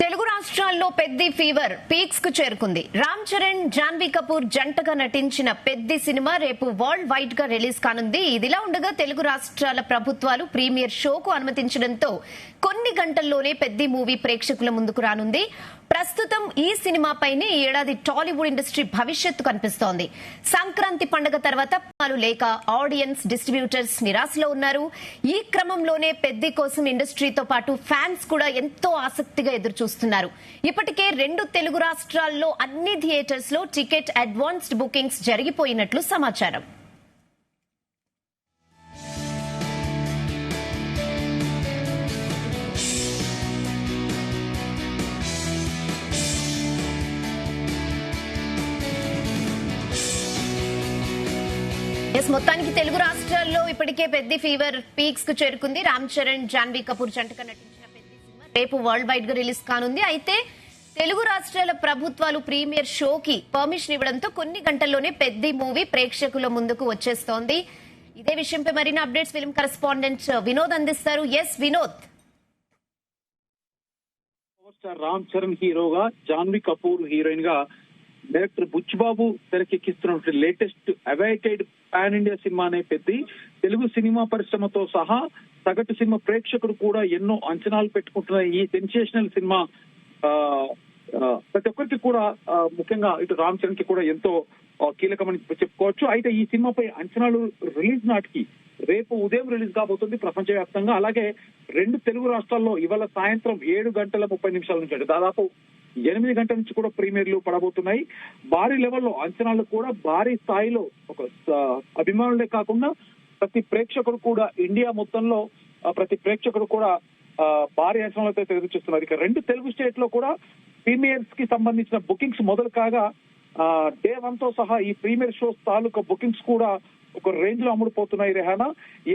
తెలుగు రాష్ట్రాల్లో Peddi fever peaks కు చేరుకుంది. రామ్ చరణ్, జాన్వీ కపూర్ జంటగా నటించిన పెద్ది సినిమా రేపు వరల్డ్ వైడ్ గా రిలీజ్ కానుంది. ఇదిలా ఉండగా తెలుగు రాష్ట్రాల ప్రభుత్వాలు ప్రీమియర్ షోకు అనుమతించడంతో కొన్ని గంటల్లోనే పెద్ది మూవీ ప్రేక్షకుల ముందుకు రానుంది. ప్రస్తుతం ఈ సినిమాపైనే ఈ ఏడాది టాలీవుడ్ ఇండస్ట్రీ భవిష్యత్తు కనిపిస్తోంది. సంక్రాంతి పండుగ తర్వాత లేక ఆడియన్స్, డిస్ట్రిబ్యూటర్స్ నిరాశలో ఉన్నారు. ఈ క్రమంలోనే పెద్ది కోసం ఇండస్ట్రీతో పాటు ఫ్యాన్స్ కూడా ఎంతో ఆసక్తిగా ఎదురుచూస్తున్నారు. ఇప్పటికే 2 తెలుగు రాష్ట్రాల్లో అన్ని థియేటర్స్ లో టికెట్ అడ్వాన్స్డ్ బుకింగ్స్ జరిగిపోయినట్లు సమాచారం. మొత్తానికి తెలుగు రాష్ట్రాల్లో ఇప్పటికే పెద్ది ఫీవర్ పీక్స్ కు చేరుకుంది. రామ్ చరణ్, జాన్వీ కపూర్ జంటగా నటించిన పెద్ది సినిమా రేపు వరల్డ్ వైడ్ గా రిలీజ్ కానుంది. అయితే తెలుగు రాష్ట్రాల ప్రభుత్వాలు ప్రీమియర్ షోకి పర్మిషన్ ఇవ్వడంతో కొన్ని గంటల్లోనే పెద్ది మూవీ ప్రేక్షకుల ముందుకు వచ్చేస్తోంది. ఇదే విషయంపై మరిన్ని అప్డేట్స్ ఫిల్మ్ కరెస్పాండెంట్ వినోద్ అందిస్తారు. ఎస్ వినోద్. రామ్ చరణ్ హీరోగా, జాన్వీ కపూర్ హీరోయిన్ గా డైరెక్టర్ బుచ్చిబాబు తెరకెక్కిస్తున్నటువంటి latest awaited pan India cinema అనే పెద్ది తెలుగు సినిమా పరిశ్రమతో సహా సగటు సినిమా ప్రేక్షకుడు కూడా ఎన్నో అంచనాలు పెట్టుకుంటున్న ఈ సెన్సేషనల్ సినిమా ప్రతి ఒక్కరికి కూడా ముఖ్యంగా ఇటు రామ్ చరణ్ కి కూడా ఎంతో కీలకమని చెప్పుకోవచ్చు. అయితే ఈ సినిమాపై అంచనాలు రిలీజ్ నాటికి రేపు ఉదయం రిలీజ్ కాబోతుంది ప్రపంచవ్యాప్తంగా. అలాగే 2 తెలుగు రాష్ట్రాల్లో ఇవాళ సాయంత్రం 7:30 నుంచి అంటే దాదాపు 8 గంటల నుంచి కూడా ప్రీమియర్లు పడబోతున్నాయి. భారీ లెవెల్లో అంచనాలు కూడా భారీ స్థాయిలో ఒక అభిమానులే కాకుండా ప్రతి ప్రేక్షకుడు కూడా ఇండియా మొత్తంలో ప్రతి ప్రేక్షకుడు కూడా భారీ అంచనాలతో ఎదురు చూస్తున్నారు. ఇక 2 తెలుగు స్టేట్ లో కూడా ప్రీమియర్స్ కి సంబంధించిన బుకింగ్స్ మొదలు కాగా డే 1 తో సహా ఈ ప్రీమియర్ షోస్ తాలూకా బుకింగ్స్ కూడా ఒక రేంజ్ లో అమ్ముడుపోతున్నాయి. రెహానా,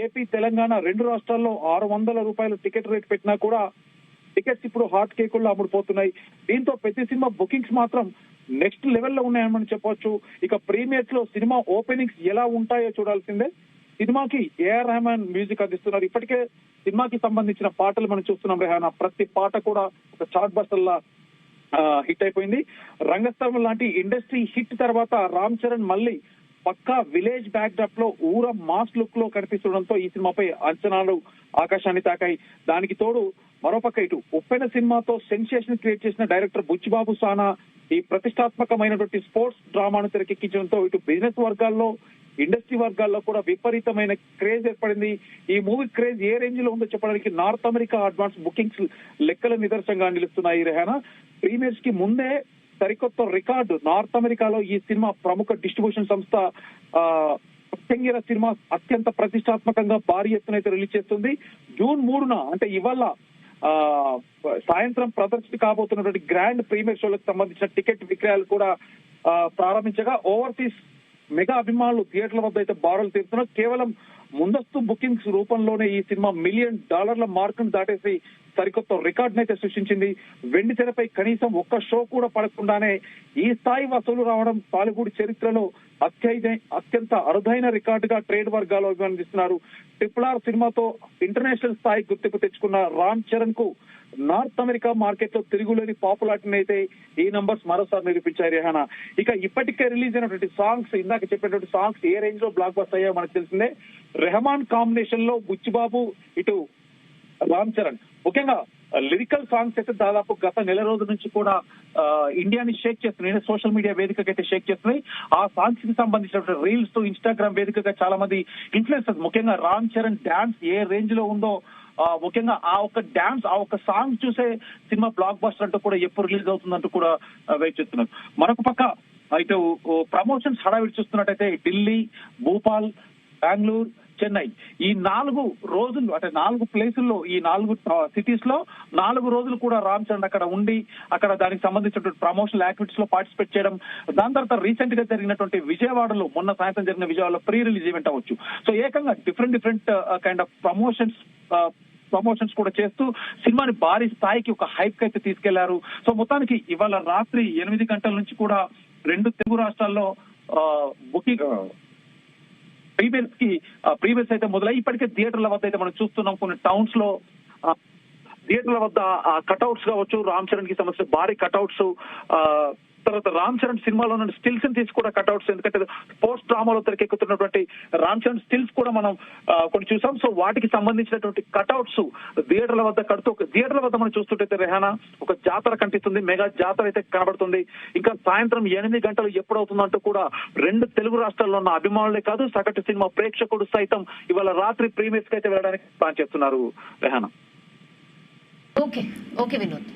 ఏపీ, తెలంగాణ 2 రాష్ట్రాల్లో 600 రూపాయల టికెట్ రేట్ పెట్టినా కూడా టికెట్స్ ఇప్పుడు హాట్ కేకుల్లో అమ్ముడుపోతున్నాయి. దీంతో ప్రతి సినిమా బుకింగ్స్ మాత్రం నెక్స్ట్ లెవెల్లో ఉన్నాయని చెప్పొచ్చు. ఇక ప్రీమియర్స్ లో సినిమా ఓపెనింగ్స్ ఎలా ఉంటాయో చూడాల్సిందే. సినిమాకి ఏఆర్ రెహమాన్ మ్యూజిక్ అందిస్తున్నారు. ఇప్పటికే సినిమాకి సంబంధించిన పాటలు మనం చూస్తున్నాం రెహానా. ప్రతి పాట కూడా ఒక చార్ట్ బస్టర్ లా హిట్ అయిపోయింది. రంగస్థలం లాంటి ఇండస్ట్రీ హిట్ తర్వాత రామ్ చరణ్ మళ్ళీ పక్కా విలేజ్ బ్యాక్ డ్రాప్ లో ఊర మాస్ లుక్ లో కనిపిస్తుండడంతో ఈ సినిమాపై అంచనాలు ఆకాశాన్ని తాకాయి. దానికి తోడు మరోపక్క ఇటు ఉప్పెన సినిమాతో సెన్సేషన్ క్రియేట్ చేసిన డైరెక్టర్ బుచ్చిబాబు సానా ఈ ప్రతిష్టాత్మకమైనటువంటి స్పోర్ట్స్ డ్రామాను తెరకెక్కించడంతో ఇటు బిజినెస్ వర్గాల్లో, ఇండస్ట్రీ వర్గాల్లో కూడా విపరీతమైన క్రేజ్ ఏర్పడింది. ఈ మూవీ క్రేజ్ ఏ రేంజ్ లో ఉందో చెప్పడానికి నార్త్ అమెరికా అడ్వాన్స్ బుకింగ్స్ లెక్కల నిదర్శనంగా నిలుస్తున్నాయి. రెహానా, ప్రీమియర్స్ కి ముందే సరికొత్త రికార్డు నార్త్ అమెరికాలో ఈ సినిమా ప్రముఖ డిస్ట్రిబ్యూషన్ సంస్థ ప్రత్యంగిర సినిమా అత్యంత ప్రతిష్టాత్మకంగా భారీ ఎత్తున అయితే రిలీజ్ చేస్తుంది. జూన్ 3న అంటే ఇవాళ సాయంత్రం ప్రదర్శన కాబోతున్నటువంటి గ్రాండ్ ప్రీమియర్ షోలకు సంబంధించిన టికెట్ విక్రయాలు కూడా ప్రారంభించగా ఓవర్సీస్ మెగా అభిమానులు థియేటర్ల వద్ద అయితే బారులు తీరుతున్నారు. కేవలం ముందస్తు బుకింగ్స్ రూపంలోనే ఈ సినిమా $1 మిలియన్ మార్కును దాటేసి సరికొత్త రికార్డును అయితే సృష్టించింది. వెండి తెరపై కనీసం ఒక్క షో కూడా పడకుండానే ఈ స్థాయి వసూలు రావడం టాలీవుడ్ చరిత్రలో అత్యంత అరుదైన రికార్డుగా ట్రేడ్ వర్గాలు అభినందిస్తున్నారు. RRR సినిమాతో ఇంటర్నేషనల్ స్థాయి గుర్తింపు తెచ్చుకున్న రామ్ చరణ్ కు నార్త్ అమెరికా మార్కెట్ లో తిరుగులేని పాపులారిటీని అయితే ఈ నంబర్స్ మరోసారి నిరూపించాయి. రెహానా, ఇక ఇప్పటికే రిలీజ్ అయినటువంటి సాంగ్స్, ఇందాక చెప్పినటువంటి సాంగ్స్ ఏ రేంజ్ లో బ్లాక్ బస్టర్ అయ్యాయో మనకు తెలిసిందే. రెహమాన్ కాంబినేషన్ లో బుచ్చిబాబు, ఇటు రామ్ చరణ్, ముఖ్యంగా లిరికల్ సాంగ్స్ అయితే దాదాపు గత నెల రోజుల నుంచి కూడా ఇండియాని షేక్ చేస్తున్నాయి. సోషల్ మీడియా వేదికగా అయితే షేక్ చేస్తున్నాయి. ఆ సాంగ్స్ కి సంబంధించిన రీల్స్ తో ఇన్స్టాగ్రామ్ వేదికగా చాలా మంది ఇన్ఫ్లుయెన్సర్స్, ముఖ్యంగా రామ్ చరణ్ డాన్స్ ఏ రేంజ్ లో ఉందో, ముఖ్యంగా ఆ ఒక్క డాన్స్, ఆ ఒక్క సాంగ్ చూసే సినిమా బ్లాక్ బస్టర్ అంటూ కూడా ఎప్పుడు రిలీజ్ అవుతుందంటూ కూడా వెయిట్ చేస్తున్నారు. మరొక పక్క ఇటు ప్రమోషన్స్ హడావిడి చూస్తున్నట్టయితే ఢిల్లీ, భూపాల్, బెంగళూరు, చెన్నై ఈ 4 రోజులు అంటే 4 ప్లేసుల్లో, ఈ 4 సిటీస్ లో 4 రోజులు కూడా రామ్ చరణ్ అక్కడ ఉండి అక్కడ దానికి సంబంధించినటువంటి ప్రమోషనల్ యాక్టివిటీస్ లో పార్టిసిపేట్ చేయడం. దాని తర్వాత రీసెంట్ గా జరిగినటువంటి విజయవాడలో మొన్న సాయంత్రం జరిగిన విజయవాడలో ప్రీ రిలీజ్ ఈవెంట్ అవ్వచ్చు. సో ఏకంగా డిఫరెంట్ కైండ్ ఆఫ్ ప్రమోషన్స్ కూడా చేస్తూ సినిమాని భారీ స్థాయికి ఒక హైప్ అయితే తీసుకెళ్లారు. సో మొత్తానికి ఇవాళ రాత్రి 8 గంటల నుంచి కూడా 2 తెలుగు రాష్ట్రాల్లో బుకింగ్ ప్రీమియర్స్ అయితే మొదలై ఇప్పటికే థియేటర్ల వద్ద అయితే మనం చూస్తున్నాం. కొన్ని టౌన్స్ లో థియేటర్ల వద్ద కటౌట్స్ కావచ్చు, రామ్ చరణ్ కి సంబంధించిన భారీ కటౌట్స్, తర్వాత రామ్ చరణ్ సినిమాలో ఉన్న స్టిల్స్ ని తీసి కూడా కట్అవుట్స్, ఎందుకంటే పోస్ట్ డ్రామాలో తెరకెక్కుతున్నటువంటి రామ్ చరణ్ స్టిల్స్ కూడా మనం కొన్ని చూసాం. సో వాటికి సంబంధించినటువంటి కట్అవుట్స్ థియేటర్ల వద్ద కడుతూ, థియేటర్ల వద్ద మనం చూస్తుంటే రెహానా ఒక జాతర కనిపిస్తుంది, మెగా జాతర అయితే కనబడుతుంది. ఇంకా సాయంత్రం 8 గంటలు ఎప్పుడవుతుందంటూ కూడా 2 తెలుగు రాష్ట్రాల్లో ఉన్న అభిమానులే కాదు, సగటు సినిమా ప్రేక్షకుడు సైతం ఇవాళ రాత్రి ప్రీమియర్స్ కి అయితే వెళ్ళడానికి ప్లాన్ చేస్తున్నారు రెహానా. ఓకే వినోద్.